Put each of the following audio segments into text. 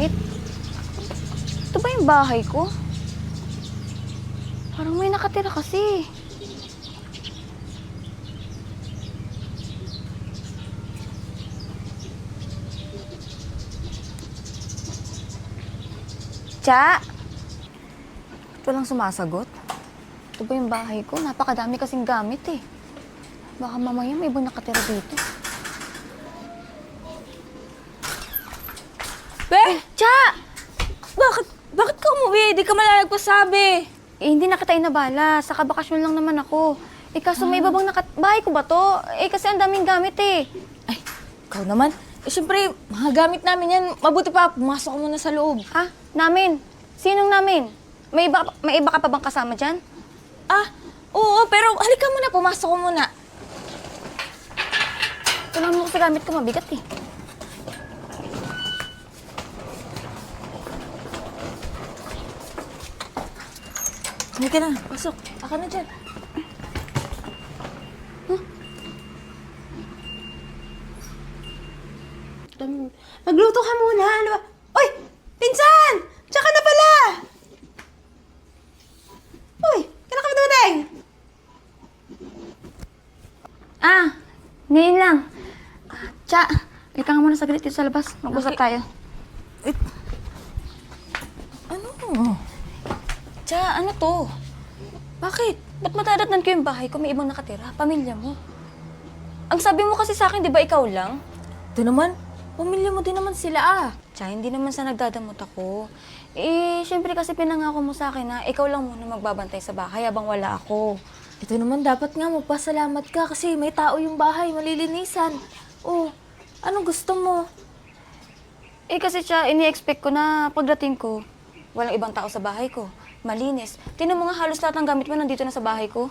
gamit. Ito ba yung bahay ko? Parang may nakatira kasi. Cha! Ito lang sumasagot. Ito ba yung bahay ko? Napakadami kasing gamit eh. Baka mamaya may ibang nakatira dito. Cha! Bakit ka umuwi? Di ka man nagpasabi. Eh, hindi na kita inabala. Sa kabakasyon lang naman ako. Eh, kaso may ibabang bahay ko ba to? Eh, kasi ang daming gamit eh. Ay, ikaw naman. Eh, syempre, mga gamit namin yan. Mabuti pa, pumasok ka muna sa loob. Ha? Namin? Sinong namin? May iba ka pa bang kasama dyan? Ah, oo, pero halika muna, pumasok ka muna. Tulungan mo ko sa gamit ko, mabigat eh. Halika na, pasok. Aka na dyan. Magluto ka muna. Ano ba? Uy! Pinsan! Tsaka na pala! Uy! Kailan ka ba dumating? Ah, ngayon lang. Cha, halika nga muna saglit dito sa labas. Mag-usap tayo. Ano? Cha, ano to? Bakit? Ba't matadatnan ko yung bahay ko? May ibang nakatira. Pamilya mo. Ang sabi mo kasi sa akin, di ba ikaw lang? Ito naman, pamilya mo din naman sila ah. Cha, hindi naman sa nagdadamot ako. Eh, syempre kasi pinangako mo sa akin na ikaw lang muna magbabantay sa bahay habang wala ako. Ito naman, dapat nga magpasalamat ka kasi may tao yung bahay, malilinisan. Oh, anong gusto mo? Eh, kasi Cha, ini-expect ko na pagdating ko, walang ibang tao sa bahay ko. Malinis. Tingnan mo nga halos lahat ng gamit mo nandito na sa bahay ko.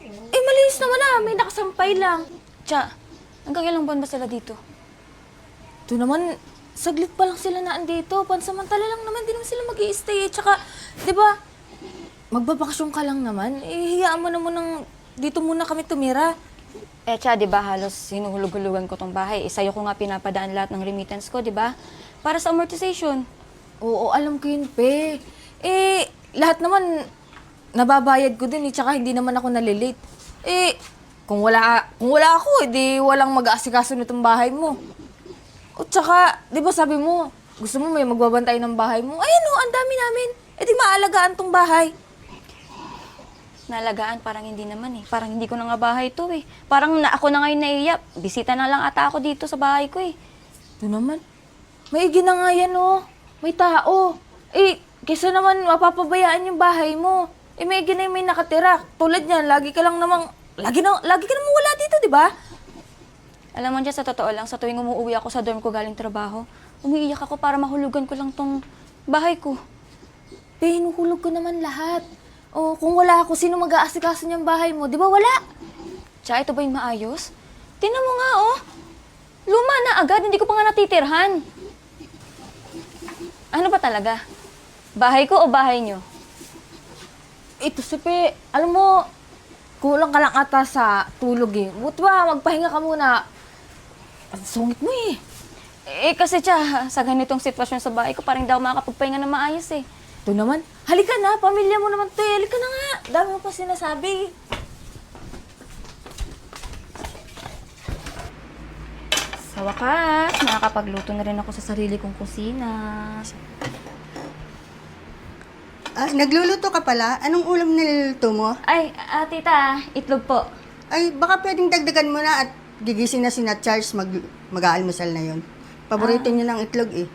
Eh, malinis naman ah, may nakasampay lang. Cha, hanggang ilang buwan ba sila dito? Ito naman, saglit pa lang sila na andito. Pansamantala lang naman, di naman sila mag-i-stay. Tsaka, di ba, magbabakasyon ka lang naman. Eh, hiyaan mo naman ng dito muna kami tumira. Eh, Cha, di ba halos hinuhulog-hulugan ko tong bahay. Sa'yo ko nga pinapadaan lahat ng remittance ko, di ba? Para sa amortization. Oo, alam ko yun, pe. Eh, lahat naman, nababayad ko din eh. Tsaka hindi naman ako nalilate. Eh, kung wala ako, edi walang mag-aasikaso nitong bahay mo. O tsaka, di ba sabi mo, gusto mo may magbabantay ng bahay mo? Ayan o, ang dami namin. E di maalagaan tong bahay. Nalagaan, parang hindi naman eh. Parang hindi ko na nga bahay to eh. Parang ako na ngayon naiiyak. Bisita na lang ata ako dito sa bahay ko eh. Ito naman, maigi na nga yan o. May tao. Eh, kaysa naman mapapabayaan yung bahay mo. Eh, maigi na yung may nakatira. Tulad niyan, lagi ka namang wala dito, di ba? Alam mo dyan, sa totoo lang, sa tuwing umuwi ako sa dorm ko galing trabaho, umiiyak ako para mahulugan ko lang tong bahay ko. Pe, hinuhulog ko naman lahat. O, kung wala ako, sino mag-aasikaso niyang bahay mo? Di ba wala? Cha, ito ba yung maayos? Tingnan mo nga oh. Luma na agad, hindi ko pa nga natitirhan. Ano ba talaga? Bahay ko o bahay nyo? Ito si Pe, alam mo, kulang ka lang ata sa tulog eh. Buti ba, magpahinga ka muna. Ang sungit mo eh. Eh kasi Cha, sa ganitong sitwasyon sa bahay ko, parang hindi ako makakapagpahinga na maayos eh. Ito naman, halika na, pamilya mo naman to eh. Halika na nga, dami mo pa sinasabi. Sa wakas, nakakapagluto na rin ako sa sarili kong kusina. Ah, nagluluto ka pala? Anong ulam niluluto mo? Ay, tita, itlog po. Ay, baka pwedeng dagdagan mo na at gigising na si Charles mag-aalmusal na yon. Paborito niya ng itlog eh.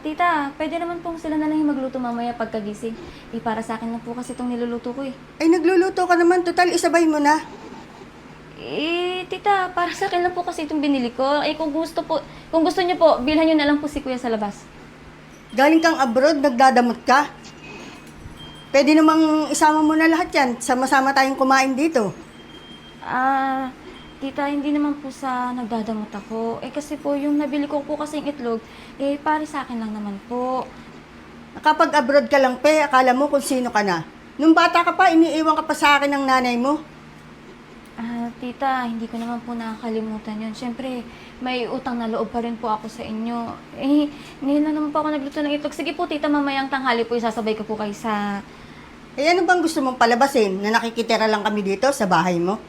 Tita, pwede naman pong sila na lang yung magluto mamaya pagkagising. Eh, para sa akin lang po kasi itong niluluto ko eh. Ay, nagluluto ka naman. Total, isabay mo na. Eh, tita, para sa akin lang po kasi itong binili ko. Eh, kung gusto niyo po, bilhan niyo na lang po si kuya sa labas. Galing kang abroad, nagdadamot ka. Pwede namang isama mo na lahat yan. Sama-sama tayong kumain dito. Tita, hindi naman po sa nagdadamot ako. Eh, kasi po yung nabili ko po kasing itlog, eh, para sa akin lang naman po. Kapag abroad ka lang, akala mo kung sino ka na. Nung bata ka pa, iniiwan ka pa sa akin ng nanay mo. Tita, hindi ko naman po nakakalimutan yun. Siyempre, may utang na loob pa rin po ako sa inyo. Ngayon na naman po ako nagluto ng itlog. Sige po, tita, mamayang tanghali po, isasabay ko po kayo sa... Ano bang gusto mong palabasin na nakikitira lang kami dito sa bahay mo?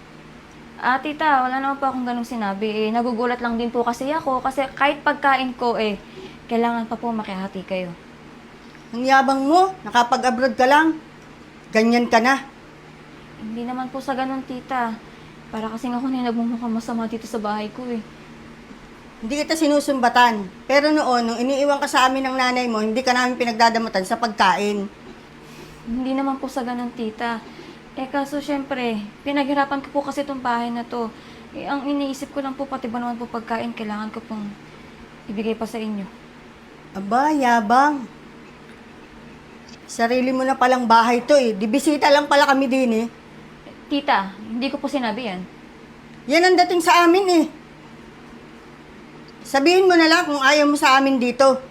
Tita, wala naman po akong ganong sinabi. Nagugulat lang din po kasi ako. Kasi kahit pagkain ko, kailangan pa po makihati kayo. Ang yabang mo, nakapag-abroad ka lang. Ganyan ka na. Hindi naman po sa ganon, tita. Para kasing ako na nagmumukhang masama dito sa bahay ko Hindi kita sinusumbatan. Pero noon, nung iniiwan ka sa amin ng nanay mo, hindi ka namin pinagdadamutan sa pagkain. Hindi naman po sa ganon, tita. Kaso syempre, pinaghirapan ko po kasi itong bahay na to. Ang iniisip ko lang po, pati ba naman po pagkain, kailangan ko pong ibigay pa sa inyo. Aba, yabang. Sarili mo na palang bahay to Di bisita lang pala kami din Tita, hindi ko po sinabi yan. Yan ang dating sa amin Sabihin mo na lang kung ayaw mo sa amin dito.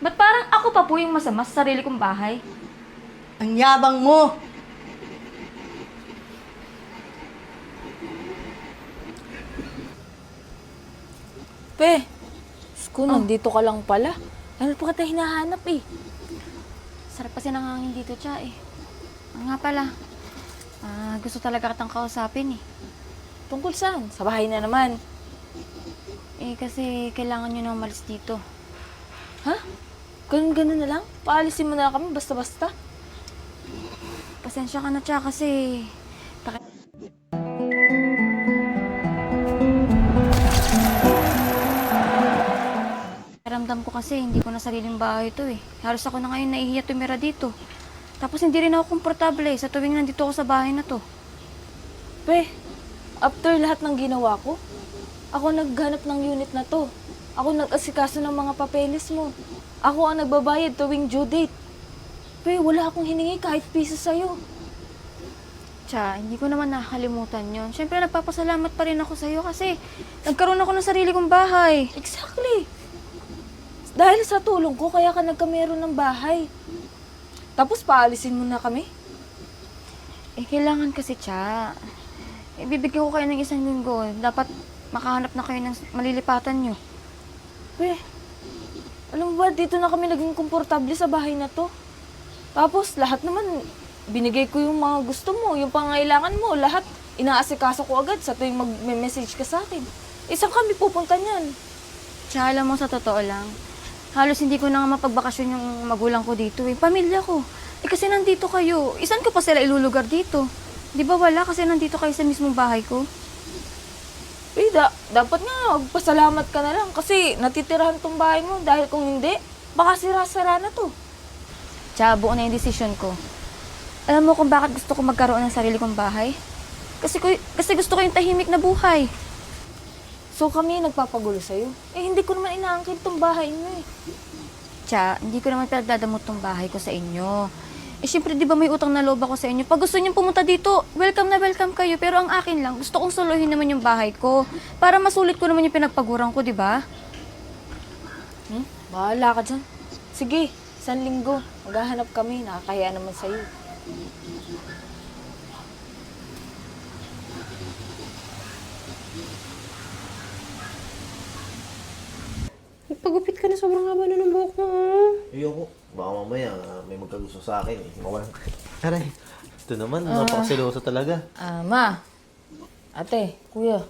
Ba't parang ako pa po yung masama sa sarili kong bahay? Ang yabang mo. Pe, Sko, nandito ka lang pala. Ano pa kita hinahanap Sarap kasi nangangin dito, Cha nga pala, gusto talaga kitang kausapin Tungkol saan? Sa bahay na naman. Kasi kailangan nyo na umalis dito. Ha? Ganun-ganun na lang? Paalisin mo na lang kami basta-basta? Pasensya ka na, Cha, kasi... Ramdam ko kasi hindi ko na sariling bahay ito Halos ako na ngayon nahihiya tumira dito. Tapos hindi rin ako komportable sa tuwing nandito ako sa bahay na to. Pe, after lahat ng ginawa ko, ako naghanap ng unit na to. Ako nag-asikaso ng mga papeles mo. Ako ang nagbabayad tuwing due date. Pe, wala akong hiningi kahit piso sa'yo. Cha, hindi ko naman nakakalimutan yon. Siyempre, nagpapasalamat pa rin ako sa'yo kasi nagkaroon ako ng sarili kong bahay. Exactly. Dahil sa tulong ko, kaya ka nagkameron ng bahay. Tapos paalisin mo na kami? Kailangan kasi, Cha. Bibigyan ko kayo ng 1 linggo. Dapat makahanap na kayo ng malilipatan nyo. Pe, alam mo ba, dito na kami naging komportable sa bahay na to. Tapos lahat naman, binigay ko yung mga gusto mo, yung pangailangan mo, lahat inaasikaso ko agad sa tuwing mag-message ka sa akin. Isang kami pupunta niyan. Cha, alam mo, sa totoo lang, halos hindi ko na nga mapagbakasyon yung magulang ko dito Pamilya ko. Kasi nandito kayo. Isan ko pa sila ilulugar dito? Di ba wala? Kasi nandito kayo sa mismong bahay ko. Dapat nga, magpasalamat ka na lang kasi natitirahan tong bahay mo dahil kung hindi, baka sira-sira na to. Cha, buo na yung desisyon ko. Alam mo kung bakit gusto ko magkaroon ng sarili kong bahay? Kasi gusto ko yung tahimik na buhay. So kami nagpapagulo sa'yo. Hindi ko naman inaangkin tong bahay mo Cha, hindi ko naman pinagdadamot tong bahay ko sa inyo. Siyempre, di ba may utang na loob ako sa inyo? Pag gusto niyong pumunta dito, welcome na welcome kayo. Pero ang akin lang, gusto kong solohin naman yung bahay ko. Para masulit ko naman yung pinagpaguran ko, di ba? Bahala ka dyan. Sige, 1 linggo. Maghahanap kami. Nakakaya naman sa'yo. Nagpagupit ka na, sobrang haba na ng buhok mo. Ayoko. Baka mamaya may magkagusto sa akin Mawalan. Aray. Ito naman, napakasiloso talaga. Ma. Ate, kuya.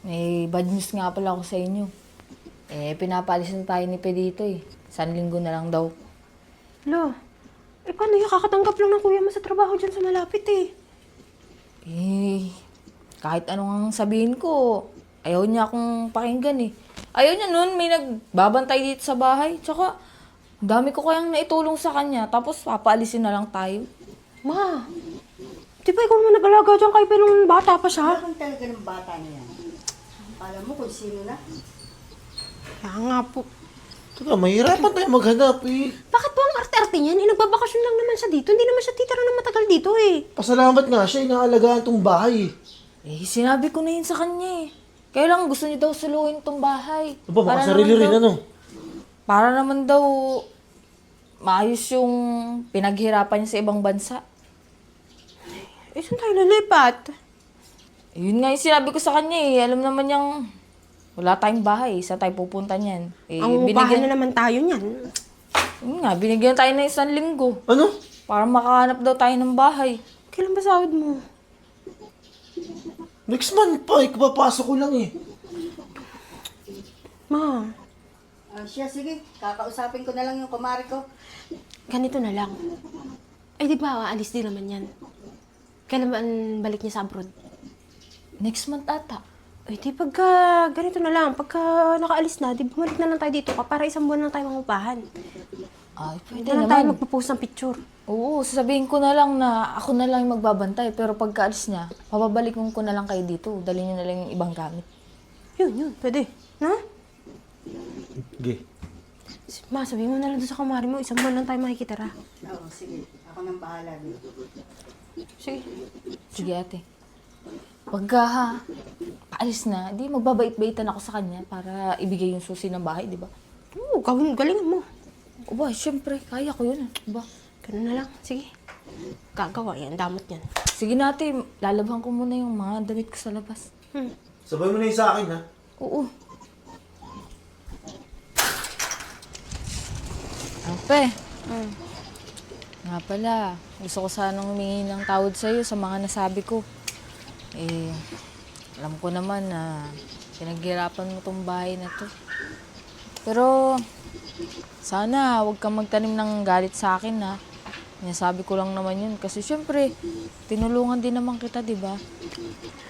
May bad news nga pala ako sa inyo. Pinapaalis na tayo ni Pe dito 1 linggo na lang daw. Lo, paano yung kakatanggap lang ng kuya mo sa trabaho dyan sa malapit Kahit anong sabihin ko, ayaw niya akong pakinggan Ayaw niya nun, may nagbabantay dito sa bahay. Tsaka, dami ko kayang naitulong sa kanya, tapos papaalisin na lang tayo. Ma, di ba ikaw naman nag-alaga dyan kay Pe nung bata pa siya? Ano talaga ng bata na yan? Alam mo kung sino na? Kaya nga po. Teka, mahirapan tayo maghanap Bakit po ang arte-arte niyan? Nagbabakasyon lang naman siya dito. Hindi naman siya titira na matagal dito Pasalamat nga siya, inaalagaan tong bahay Sinabi ko na yun sa kanya Kaya lang gusto niya daw suluhin tong bahay. Aba, baka sarili rin Para naman daw maayos yung pinaghirapan niya sa ibang bansa. Eh, saan tayo lilipat? Yun nga yung sinabi ko sa kanya eh. Alam naman niyang wala tayong bahay. Saan tayo pupunta niyan? Eh, Ang upahan na naman tayo niyan. Yun nga, binigyan tayo ng 1 linggo. Ano? Para makahanap daw tayo ng bahay. Kailan ba sahod mo? Next month pa, kapapasok ko lang eh. Ma, Siya, sige. Kakausapin ko na lang yung kumari ko. ganito na lang. Ay, di ba, aalis din naman yan. Kailan ba ang balik niya sa abroad? Next month ata. Eh, di pagka ganito na lang, pagka nakaalis na, di bumalik na lang tayo dito para 1 buwan lang tayo mangupahan. Ay, Hindi pwede na lang tayo naman. magpo-post ng picture. Oo, sasabihin ko na lang na ako na lang yung magbabantay. Pero pagkaalis niya, mababalik ko na lang kayo dito. Dali niyo na lang yung ibang gamit. Yun, pwede. Na? Sige. Ma, sabihin mo na lang doon sa kumari mo, 1 buwan lang tayo makikitira. Oo, sige. Ako nang bahala dito. Sige. Sige ate. Pagka paalis na, di magbabait-baitan ako sa kanya para ibigay yung susi ng bahay, di ba? Oo, galingan mo. O ba, syempre, kaya ko yun. Ba? Ganun na lang. Sige. Gagawa yan, damot yan. Sige natin, lalabhan ko muna yung mga damit ko sa labas. Sabay mo na yung sa akin, ha? Oo. Ape. Nga pala, gusto ko sanang humingi ng tawad sa'yo sa mga nasabi ko. Eh, alam ko naman na pinaghirapan mo tong bahay na to. Pero, sana huwag kang magtanim ng galit sa akin, ha. Nasabi ko lang naman yun. Kasi syempre, tinulungan din naman kita, di ba?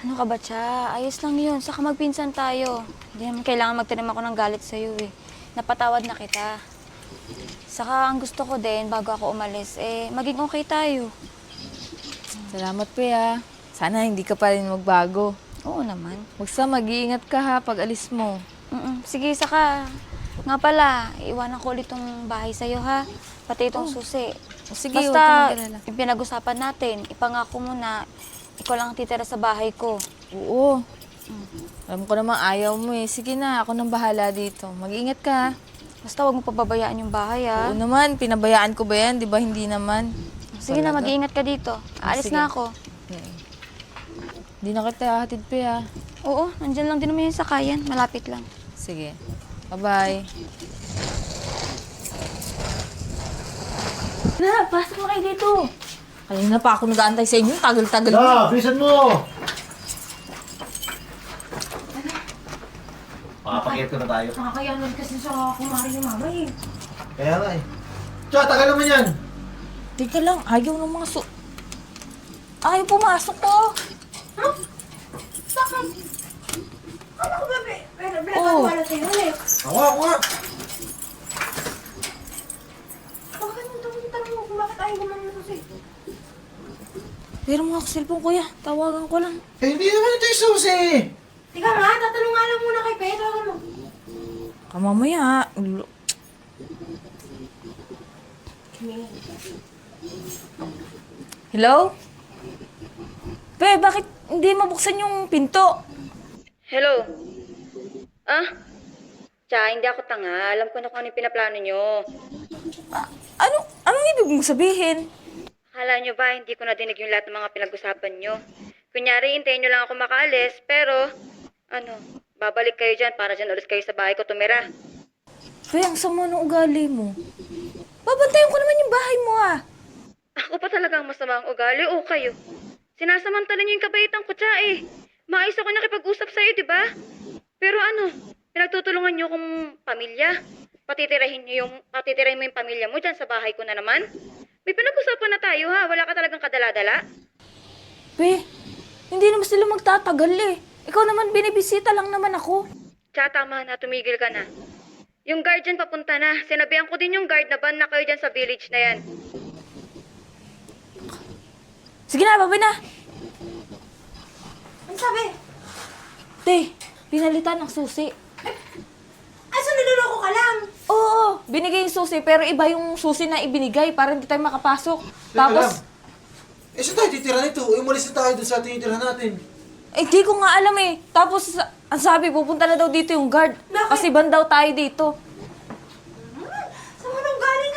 Ano ka ba, Cha? Ayos lang yun. Saka magpinsan tayo. Hindi naman kailangan magtanim ako ng galit sa'yo eh. Napatawad na kita. Saka ang gusto ko din, bago ako umalis, maging okay tayo. Salamat, Pe, ha. Sana hindi ka pa rin magbago. Oo naman. Basta mag-iingat ka, ha, pag alis mo. Sige, saka, nga pala, iwanan ko ulit tong bahay sa'yo, ha? Pati itong susi. Sige, huwag Basta, kang mag-alala. yung pinag-usapan natin, ipangako mo na ikaw lang ang titira sa bahay ko. Oo. Alam ko naman ayaw mo eh. Sige na, ako nang bahala dito. Mag-ingat ka, ha. Basta huwag mo pababayaan yung bahay, ha? Oo naman, pinabayaan ko ba yan? Di ba hindi naman? Sige na, mag-iingat ka dito. Aalis sige. na ako. Hindi na kita hatid, Pe, ha. Oo, nandyan lang din naman yung sakayan. Malapit lang. Sige. Bye-bye. Na, pasok na kayo dito. Kanina pa ako nag-aantay sa inyo. Tagal-tagal mo. Ah, bilisan mo! Makapakit ko na tayo. Nakakayanan kasi sa kumari ni mama eh. Kaya nga eh. Tsaka, tagal naman yan. Teka lang, ayaw ng mga ayaw pumasok ko. Bakit? Ano ko ba, Oo. wala sa'yo ulit? Ako nga. Bakit mo tanong mo kung bakit ayaw gumana na kasi? Pero mga cellphone, kuya. Tawagan ko lang. Eh, hindi naman ito yung susi. Tika nga, tatanong nga lang muna kay Pedro. Ano? Mamaya. Hello? Pe, bakit hindi mabuksan yung pinto? Hello? Ah? Cha, hindi ako tanga. Alam ko na kung ano yung pinaplano nyo. Anong ibig mong sabihin? Akala nyo ba, hindi ko nadinig yung lahat ng mga pinag-usapan nyo? Kunyari, hintayin nyo lang ako makaalis, pero, babalik kayo dyan para dyan ulit kayo sa bahay ko tumira. Pe, ang sama ng ugali mo. Babantayan ko naman yung bahay mo, ah. Ako pa talagang masama ang ugali o kayo? Sinasamantala nyo yung kabaitan ko, Cha, eh. Maayos ako nakipag-usap sa'yo, di ba? Pero pinagtutulungan nyo kung pamilya. Patitirahin mo yung pamilya mo dyan sa bahay ko na naman. May pinag-usapan na tayo, ha? Wala ka talagang kadala-dala. Pe, hindi naman sila magtatagal, eh. Ikaw naman, binibisita lang naman ako. Cha, tama na. Tumigil ka na. Yung guard dyan papunta na. Sinabihan ko din yung guard na ban na kayo dyan sa village na yan. Sige na, babay na. Ano sabi? Te, pinalitan ng susi. Asa niloloko ka lang? Oo, binigay yung susi, pero iba yung susi na ibinigay para hindi tayo makapasok. Tapos, Eh, saan tayo titira nito? Umalis na tayo dun sa tinitira natin. di ko nga alam eh. Tapos, ang sabi, pupunta na daw dito yung guard. Bakit? Kasi ban daw tayo dito. Sa manong galing?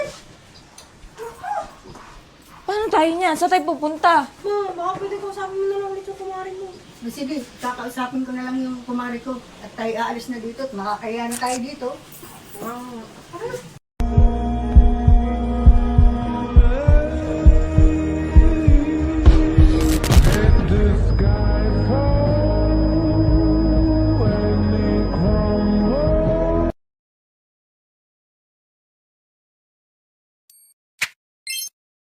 Paano tayo niyan? Saan tayo pupunta? Ma, baka pwede ko sabi mo na lang ulit yung kumarin mo. Sige, kakausapin ko na lang yung kumari ko at tayo aalis na dito at makakaya na tayo dito. Ah,